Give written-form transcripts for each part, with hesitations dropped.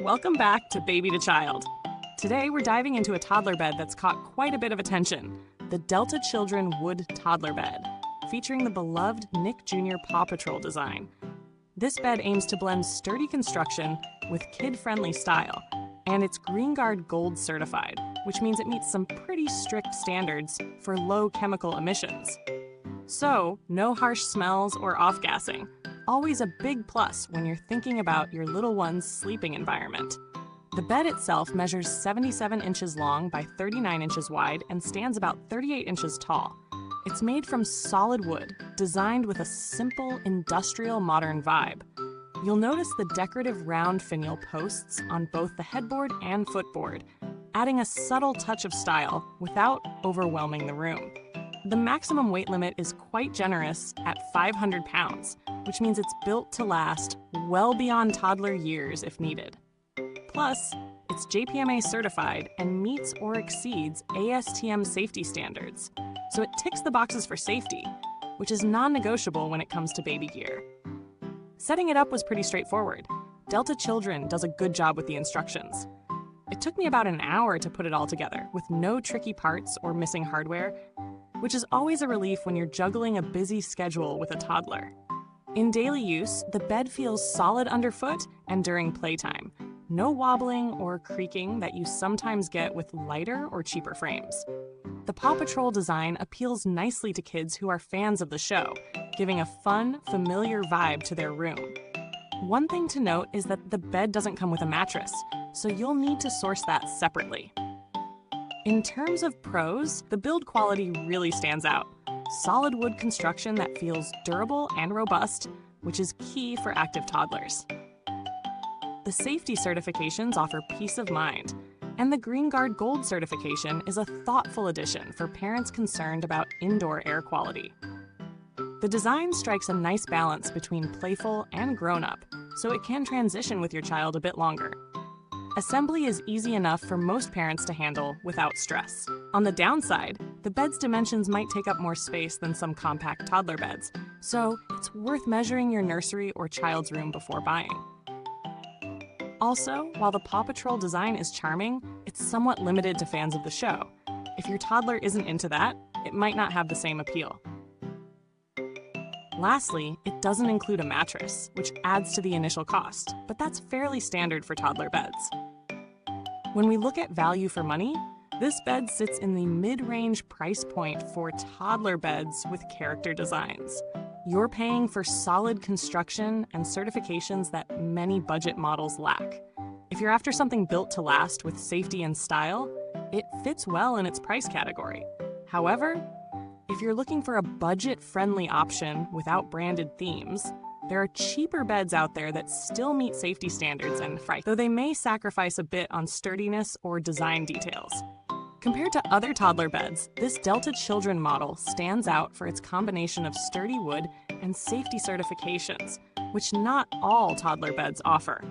Welcome back to Baby to Child. Today we're diving into a toddler bed that's caught quite a bit of attention, the Delta Children Wood Toddler Bed, featuring the beloved Nick Jr. PAW Patrol design. This bed aims to blend sturdy construction with kid-friendly style, and it's Greenguard Gold certified, which means it meets some pretty strict standards for low chemical emissions. So, no harsh smells or off-gassing. Always a big plus when you're thinking about your little one's sleeping environment. The bed itself measures 77 inches long by 39 inches wide and stands about 38 inches tall. It's made from solid wood, designed with a simple, industrial, modern vibe. You'll notice the decorative round finial posts on both the headboard and footboard, adding a subtle touch of style without overwhelming the room. The maximum weight limit is quite generous at 500 pounds, which means it's built to last well beyond toddler years if needed. Plus, it's JPMA certified and meets or exceeds ASTM safety standards, so it ticks the boxes for safety, which is non-negotiable when it comes to baby gear. Setting it up was pretty straightforward. Delta Children does a good job with the instructions. It took me about an hour to put it all together, with no tricky parts or missing hardware, which is always a relief when you're juggling a busy schedule with a toddler. In daily use, the bed feels solid underfoot and during playtime. No wobbling or creaking that you sometimes get with lighter or cheaper frames. The PAW Patrol design appeals nicely to kids who are fans of the show, giving a fun, familiar vibe to their room. One thing to note is that the bed doesn't come with a mattress, so you'll need to source that separately. In terms of pros, the build quality really stands out. Solid wood construction that feels durable and robust, which is key for active toddlers. The safety certifications offer peace of mind, and the Greenguard Gold certification is a thoughtful addition for parents concerned about indoor air quality. The design strikes a nice balance between playful and grown-up, so it can transition with your child a bit longer. Assembly is easy enough for most parents to handle without stress. On the downside, the bed's dimensions might take up more space than some compact toddler beds, so it's worth measuring your nursery or child's room before buying. Also, while the PAW Patrol design is charming, it's somewhat limited to fans of the show. If your toddler isn't into that, it might not have the same appeal. Lastly, it doesn't include a mattress, which adds to the initial cost, but that's fairly standard for toddler beds. When we look at value for money, this bed sits in the mid-range price point for toddler beds with character designs. You're paying for solid construction and certifications that many budget models lack. If you're after something built to last with safety and style, it fits well in its price category. However, if you're looking for a budget-friendly option without branded themes, there are cheaper beds out there that still meet safety standards and price, though they may sacrifice a bit on sturdiness or design details. Compared to other toddler beds, this Delta Children model stands out for its combination of sturdy wood and safety certifications, which not all toddler beds offer.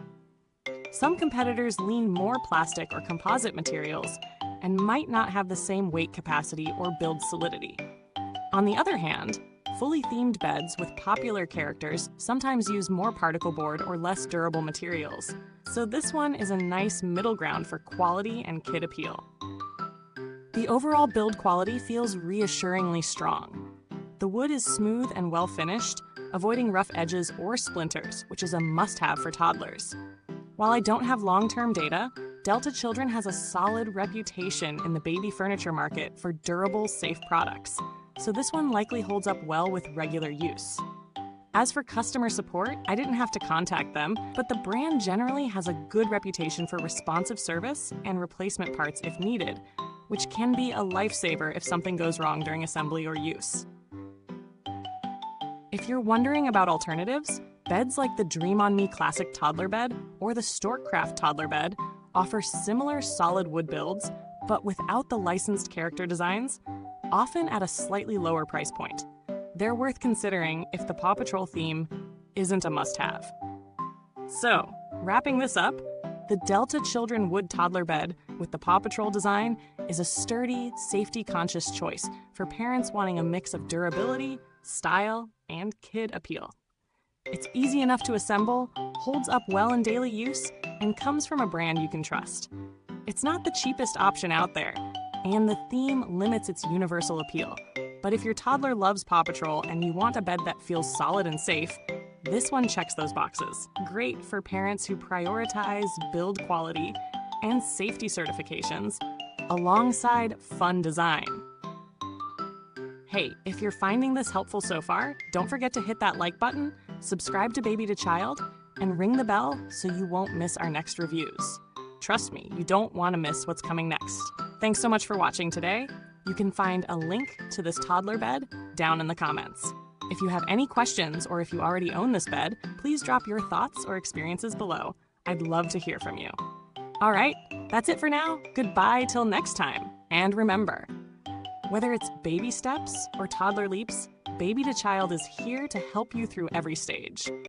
Some competitors lean more plastic or composite materials and might not have the same weight capacity or build solidity. On the other hand, fully themed beds with popular characters sometimes use more particle board or less durable materials, so this one is a nice middle ground for quality and kid appeal. The overall build quality feels reassuringly strong. The wood is smooth and well finished, avoiding rough edges or splinters, which is a must-have for toddlers. While I don't have long-term data, Delta Children has a solid reputation in the baby furniture market for durable, safe products, so this one likely holds up well with regular use. As for customer support, I didn't have to contact them, but the brand generally has a good reputation for responsive service and replacement parts if needed, which can be a lifesaver if something goes wrong during assembly or use. If you're wondering about alternatives, beds like the Dream on Me Classic Toddler Bed or the Storkcraft Toddler Bed offer similar solid wood builds, but without the licensed character designs, often at a slightly lower price point. They're worth considering if the PAW Patrol theme isn't a must-have. So, wrapping this up, the Delta Children Wood Toddler Bed with the PAW Patrol design is a sturdy, safety-conscious choice for parents wanting a mix of durability, style, and kid appeal. It's easy enough to assemble, holds up well in daily use, and comes from a brand you can trust. It's not the cheapest option out there, and the theme limits its universal appeal. But if your toddler loves PAW Patrol and you want a bed that feels solid and safe, this one checks those boxes. Great for parents who prioritize build quality and safety certifications alongside fun design. Hey, if you're finding this helpful so far, don't forget to hit that like button, subscribe to Baby to Child, and ring the bell so you won't miss our next reviews. Trust me, you don't want to miss what's coming next. Thanks so much for watching today. You can find a link to this toddler bed down in the comments. If you have any questions or if you already own this bed, please drop your thoughts or experiences below. I'd love to hear from you. All right, that's it for now. Goodbye till next time. And remember, whether it's baby steps or toddler leaps, Baby to Child is here to help you through every stage.